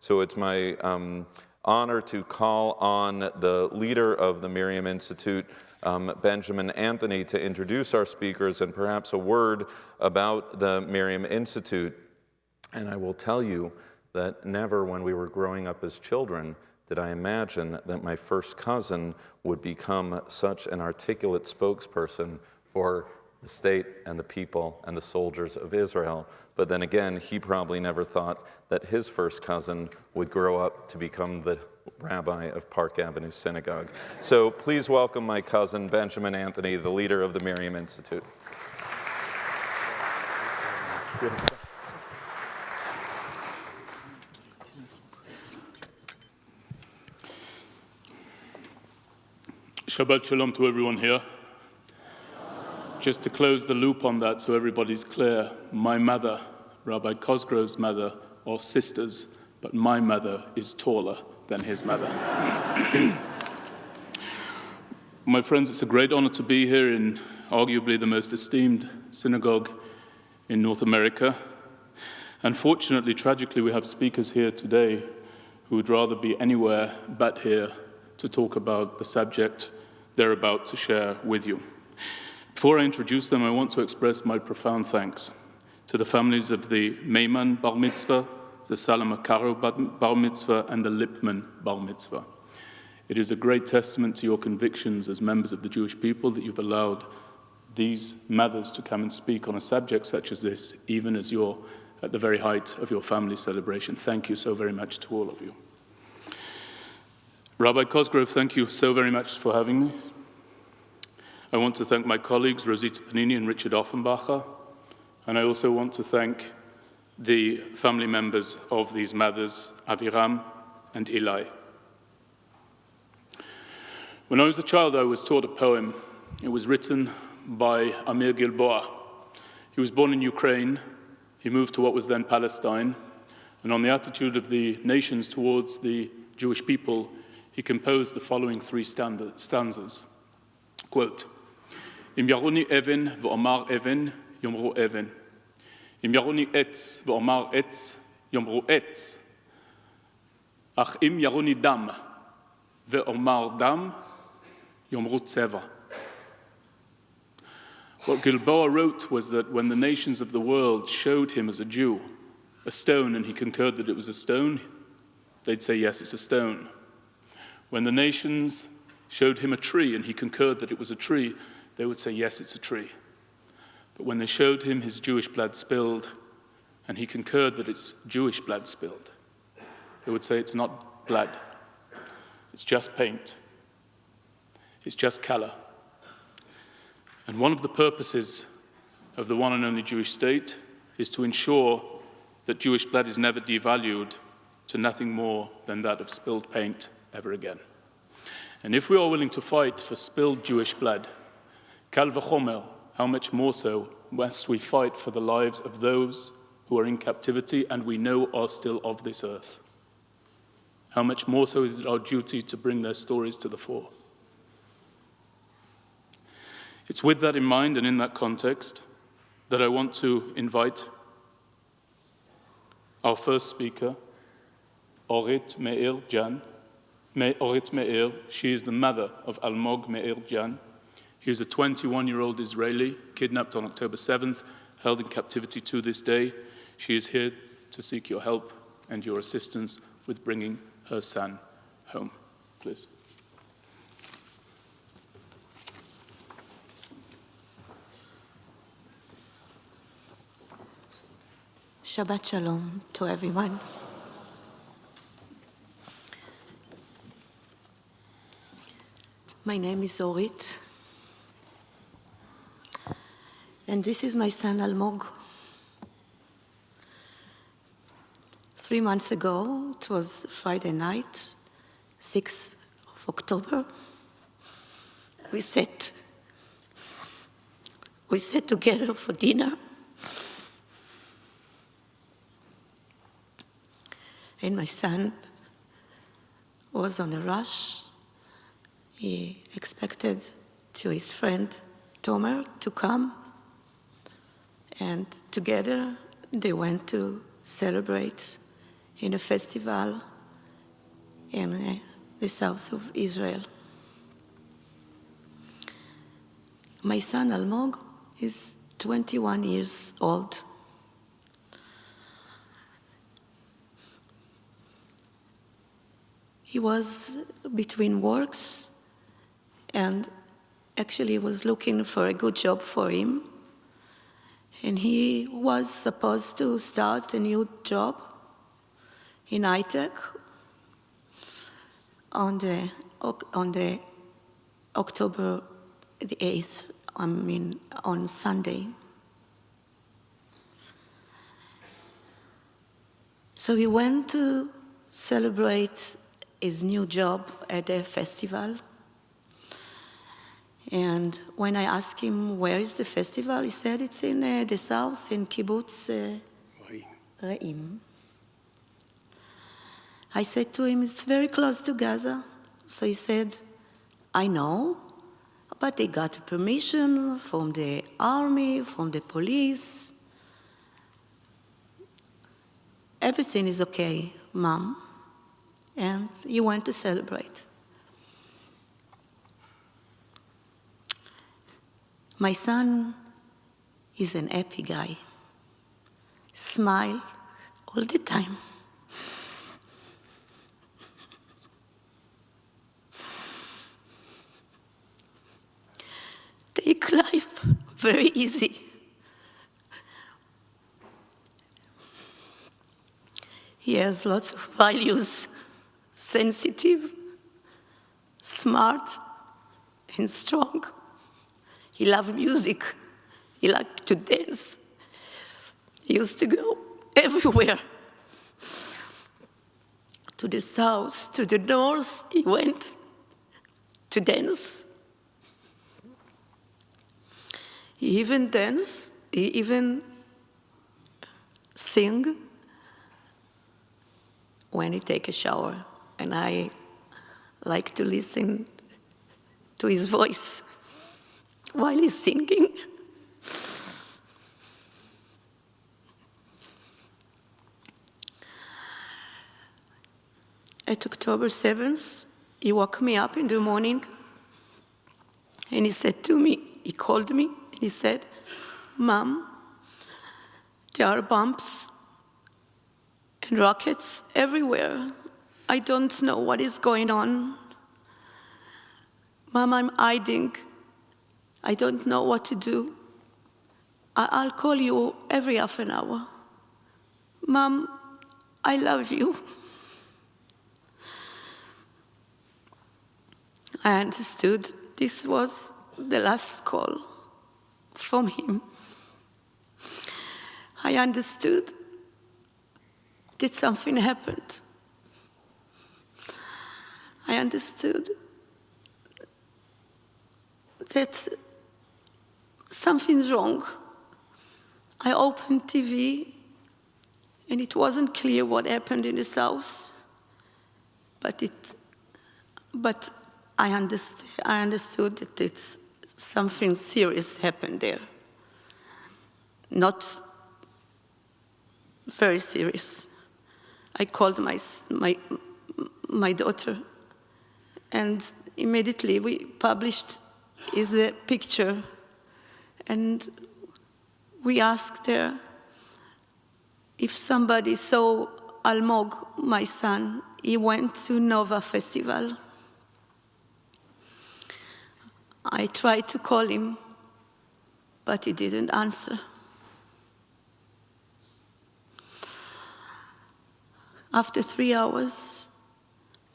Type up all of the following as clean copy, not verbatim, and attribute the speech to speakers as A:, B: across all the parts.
A: So it's my honor to call on the leader of the Miriam Institute, Benjamin Anthony, to introduce our speakers and perhaps a word about the Miriam Institute. And I will tell you that never when we were growing up as children did I imagine that my first cousin would become such an articulate spokesperson for the state and the people and the soldiers of Israel. But then again, he probably never thought that his first cousin would grow up to become the rabbi of Park Avenue Synagogue. So please welcome my cousin, Benjamin Anthony, the leader of the Miriam Institute.
B: Shabbat Shalom to everyone here. Just to close the loop on that so everybody's clear, my mother, Rabbi Cosgrove's mother, are sisters, but my mother is taller than his mother. My friends, it's a great honor to be here in arguably the most esteemed synagogue in North America. Unfortunately, tragically, we have speakers here today who would rather be anywhere but here to talk about the subject they're about to share with you. Before I introduce them, I want to express my profound thanks to the families of the Meiman Bar Mitzvah, the Salamakaro Bar Mitzvah, and the Lipman Bar Mitzvah. It is a great testament to your convictions as members of the Jewish people that you've allowed these mothers to come and speak on a subject such as this, even as you're at the very height of your family celebration. Thank you so very much to all of you. Rabbi Cosgrove, thank you so very much for having me. I want to thank my colleagues, Rosita Panini and Richard Offenbacher, and I also want to thank the family members of these mothers, Aviram and Eli. When I was a child, I was taught a poem. It was written by Amir Gilboa. He was born in Ukraine. He moved to what was then Palestine, and on the attitude of the nations towards the Jewish people, he composed the following three stanzas. Quote, Im yaruni even v'omar even, yomru even. Im yaruni etz v'omar etz, yomru etz. Ach im yaruni dam v'omar dam, yomru tseva. What Gilboa wrote was that when the nations of the world showed him as a Jew a stone and he concurred that it was a stone, they'd say, yes, it's a stone. When the nations showed him a tree and he concurred that it was a tree, they would say, yes, it's a tree. But when they showed him his Jewish blood spilled and he concurred that it's Jewish blood spilled, they would say it's not blood, it's just paint, it's just color. And one of the purposes of the one and only Jewish state is to ensure that Jewish blood is never devalued to nothing more than that of spilled paint ever again. And if we are willing to fight for spilled Jewish blood, kal v'chomer, how much more so must we fight for the lives of those who are in captivity and we know are still of this earth? How much more so is it our duty to bring their stories to the fore? It's with that in mind and in that context that I want to invite our first speaker, Orit Meir-Jan. Orit Meir, she is the mother of Almog Meir-Jan. He is a 21-year-old Israeli, kidnapped on October 7th, held in captivity to this day. She is here to seek your help and your assistance with bringing her son home. Please.
C: Shabbat Shalom to everyone. My name is Orit, and this is my son Almog. 3 months ago, it was Friday night, 6th of October, we sat together for dinner. And my son was on a rush. He expected to his friend Tomer to come, and together they went to celebrate in a festival in the south of Israel. My son Almog is 21 years old. He was between works and actually was looking for a good job for him. And he was supposed to start a new job in high-tech on the October the 8th, on Sunday. So he went to celebrate his new job at a festival. And when I asked him, where is the festival? He said it's in the south, in Kibbutz Re'im. I said to him, it's very close to Gaza. So he said, I know, but they got permission from the army, from the police. Everything is okay, Mom. And he went to celebrate. My son is an happy guy. Smile all the time. Take life very easy. He has lots of values, sensitive, smart, and strong. He loved music. He liked to dance. He used to go everywhere. To the south, to the north, he went to dance. He even danced, he even sing when he take a shower. And I like to listen to his voice while he's singing. At October 7th, he woke me up in the morning and he said to me, he called me, and he said, Mom, there are bombs and rockets everywhere. I don't know what is going on. Mom, I'm hiding. I don't know what to do. I'll call you every half an hour. Mom, I love you. I understood this was the last call from him. I understood that something happened. I understood that something's wrong. I opened TV and it wasn't clear what happened in the south, but I understood that it's something serious happened there. Not very serious. I called my daughter, and immediately we published his picture, and we asked her if somebody saw Almog, my son. He went to Nova Festival. I tried to call him, but he didn't answer. After 3 hours,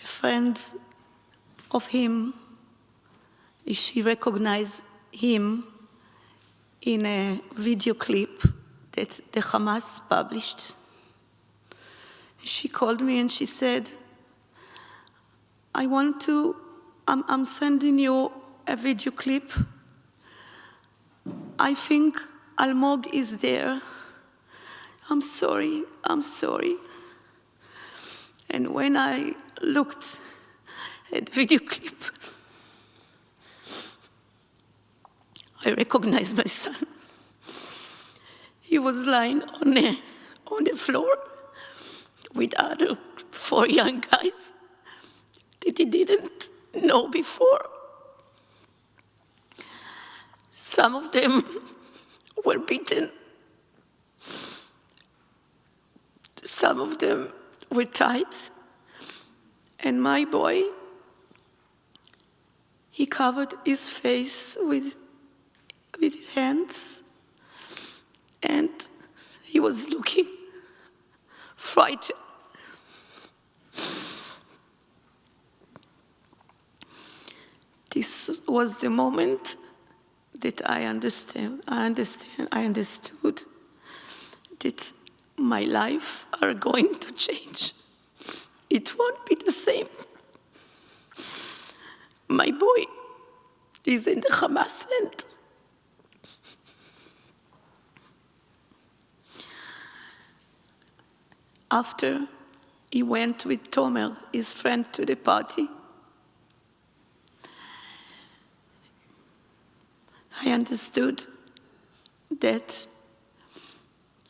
C: a friend of him, she recognized him in a video clip that the Hamas published. She called me and she said, I'm sending you a video clip. I think Almog is there. I'm sorry. And when I looked at the video clip, I recognized my son. He was lying on the floor, with other 4 young guys that he didn't know before. Some of them were beaten. Some of them were tied. And my boy, he covered his face with his hands, and he was looking frightened. This was the moment that I understood that my life are going to change. It won't be the same. My boy is in the Hamas land. After he went with Tomer, his friend, to the party, I understood that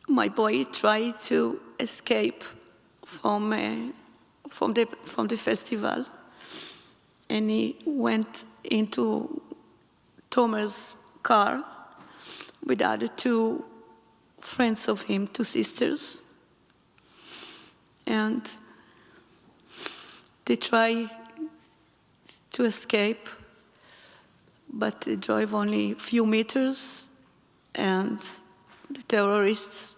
C: my boy tried to escape from the festival, and he went into Tomer's car with the other 2 friends of him, 2 sisters, and they tried to escape, but they drove only a few meters, and the terrorists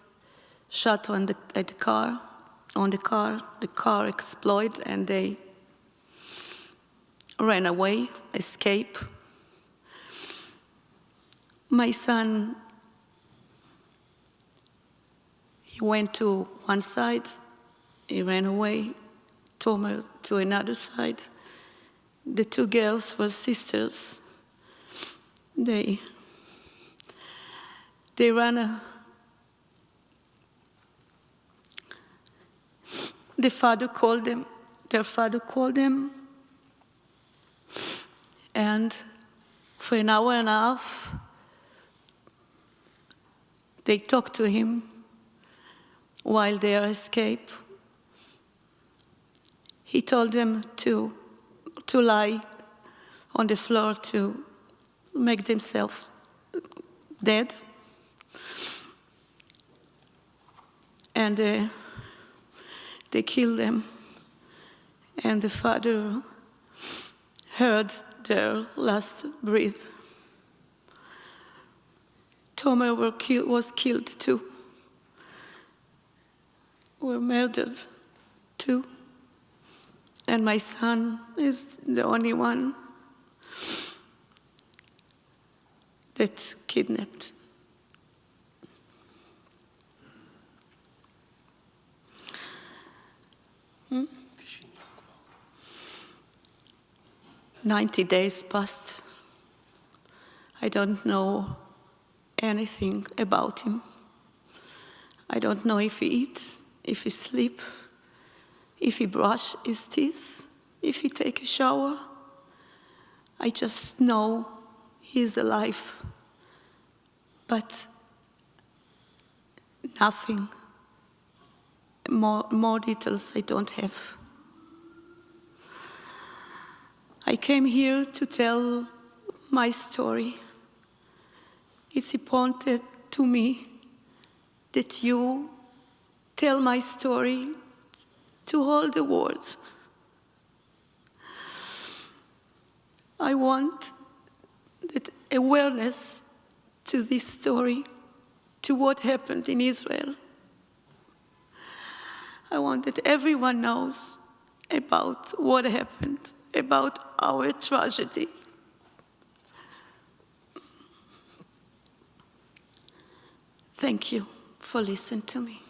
C: shot at the car. The car exploded, and they ran away, escaped. My son, he went to one side, he ran away, Tomer to another side. The 2 girls were sisters. They ran their father called them, and for an hour and a half, they talked to him while they are escape. He told them to lie on the floor to make themselves dead. And they killed them. And the father heard their last breath. Tomer was killed too. Were murdered too. And my son is the only one that's kidnapped. Hmm? 90 days passed. I don't know anything about him. I don't know if he eats, if he sleeps, if he brushes his teeth, if he takes a shower. I just know he's alive, but nothing, more details I don't have. I came here to tell my story. It's important to me that you tell my story to all the world. I want that awareness to this story, to what happened in Israel. I want that everyone knows about what happened, about our tragedy. Thank you for listening to me.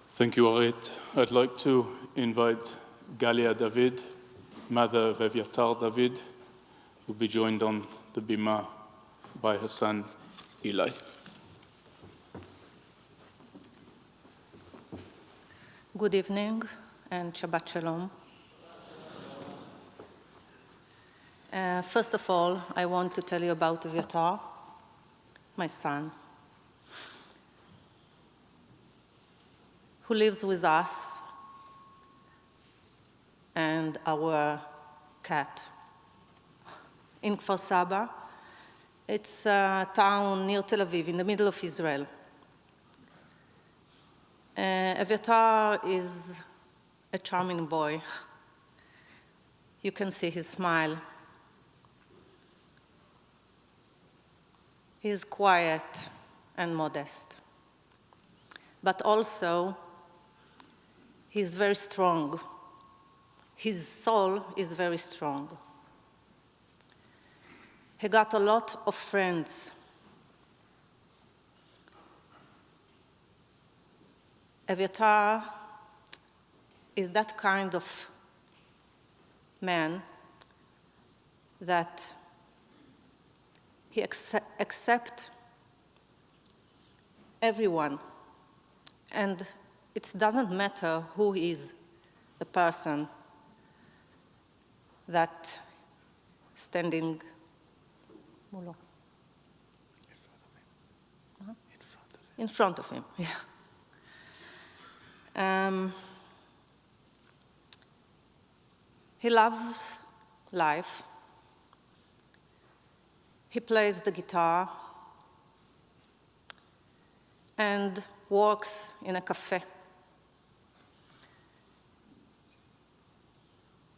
B: Thank you, Orit. I'd like to invite Galia David, mother of Evvatar David, who will be joined on the bima by her son, Eli.
D: Good evening and Shabbat Shalom. First of all, I want to tell you about Evvatar, my son, who lives with us and our cat in Kfar Saba. It's a town near Tel Aviv, in the middle of Israel. Evvatar is a charming boy. You can see his smile. He is quiet and modest, but also he's very strong. His soul is very strong. He got a lot of friends. Evvatar is that kind of man that he accepts everyone, and it doesn't matter who is the person that standing in front of him. Yeah. He loves life. He plays the guitar and works in a cafe.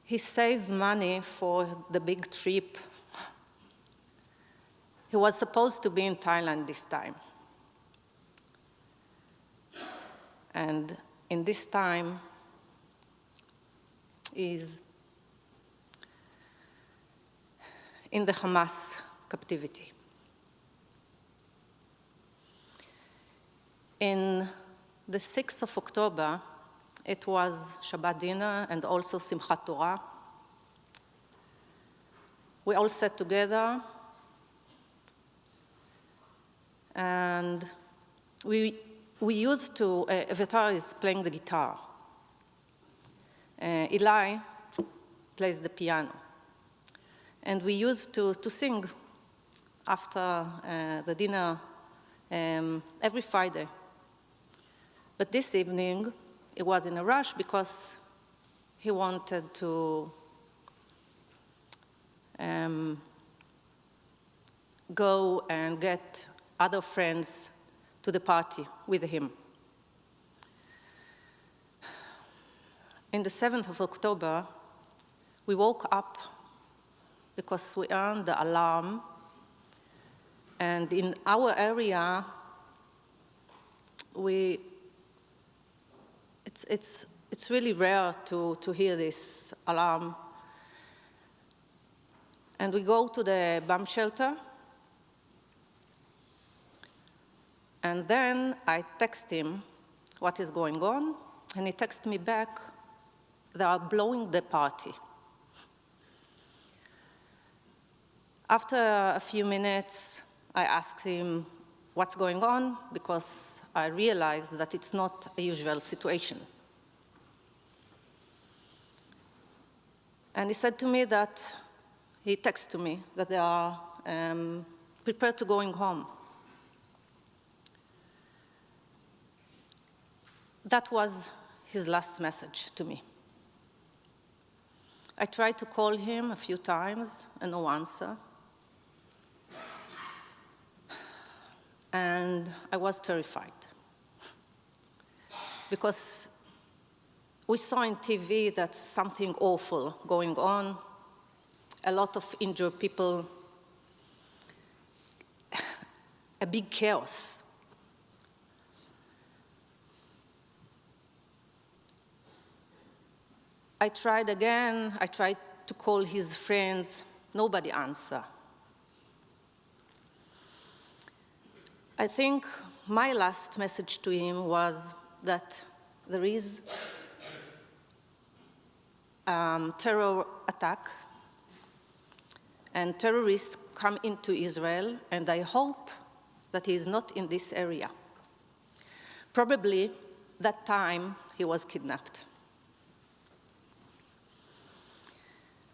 D: He saved money for the big trip. He was supposed to be in Thailand this time. And in this time is in the Hamas captivity. In the 6th of October, it was Shabbat dinner and also Simchat Torah. We all sat together and we used to, Evvatar is playing the guitar. Eli plays the piano. And we used to sing after the dinner every Friday. But this evening, it was in a rush because he wanted to go and get other friends to the party with him. In the 7th of October, we woke up because we heard the alarm, and in our area, it's really rare to hear this alarm. And we go to the bomb shelter, and then I text him what is going on, and he texts me back, they are blowing the party. After a few minutes, I asked him what's going on, because I realized that it's not a usual situation. And he said to me that, he texted me that they are prepared to going home. That was his last message to me. I tried to call him a few times and no answer. And I was terrified because we saw on TV that something awful going on, a lot of injured people, a big chaos. I tried again, I tried to call his friends, nobody answered. I think my last message to him was that there is terror attack and terrorists come into Israel, and I hope that he is not in this area. Probably that time he was kidnapped.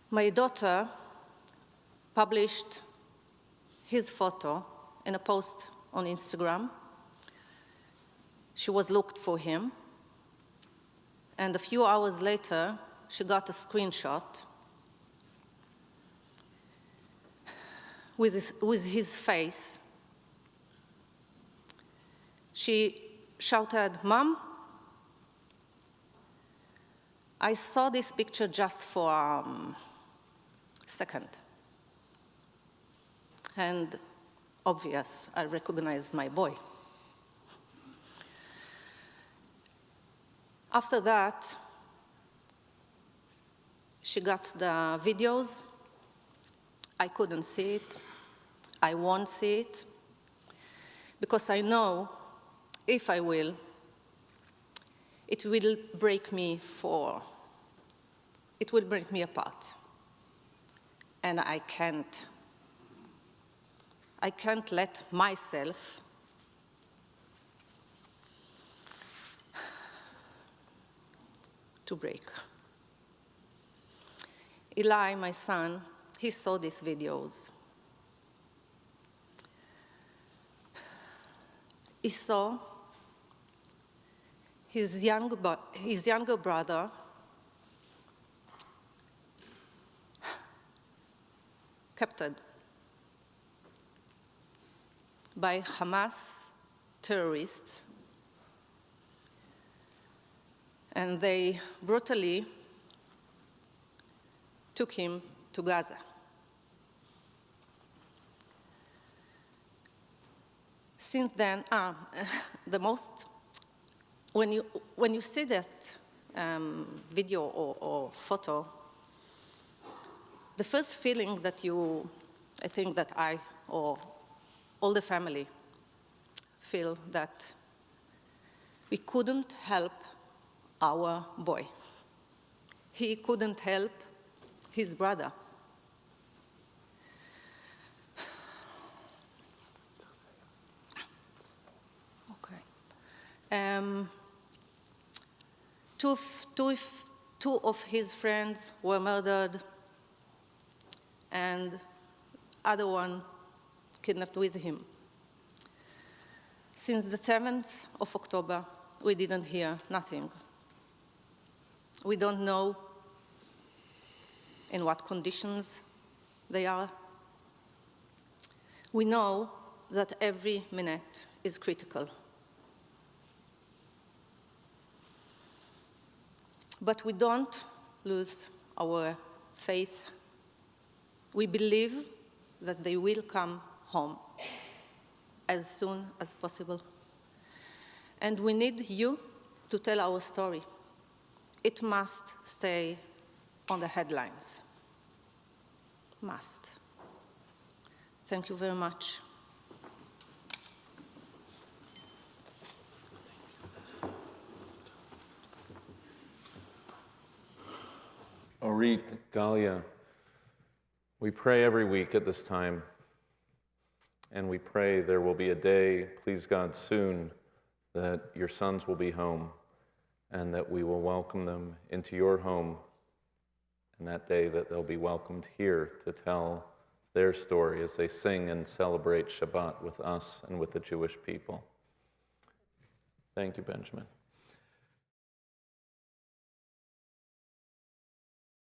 D: My daughter published his photo in a post on Instagram. She was looking for him, and a few hours later, she got a screenshot with his face. She shouted, "Mom, I saw this picture just for a second. And obvious, I recognized my boy." After that, she got the videos. I couldn't see it. I won't see it, because I know if I will, it will break me apart. And I can't let myself to break. Eli, my son, he saw these videos. He saw his younger brother captured by Hamas terrorists, and they brutally took him to Gaza. Since then, when you see that video or photo, the first feeling that I think that I or all the family feel that we couldn't help our boy. He couldn't help his brother. Okay. Two of his friends were murdered, and other one kidnapped with him. Since the 7th of October, we didn't hear nothing. We don't know in what conditions they are. We know that every minute is critical. But we don't lose our faith. We believe that they will come home as soon as possible. And we need you to tell our story. It must stay on the headlines. Must. Thank you very much.
A: Orit, Galia, we pray every week at this time, and we pray there will be a day, please God, soon, that your sons will be home, and that we will welcome them into your home, and that day that they'll be welcomed here to tell their story as they sing and celebrate Shabbat with us and with the Jewish people. Thank you, Benjamin.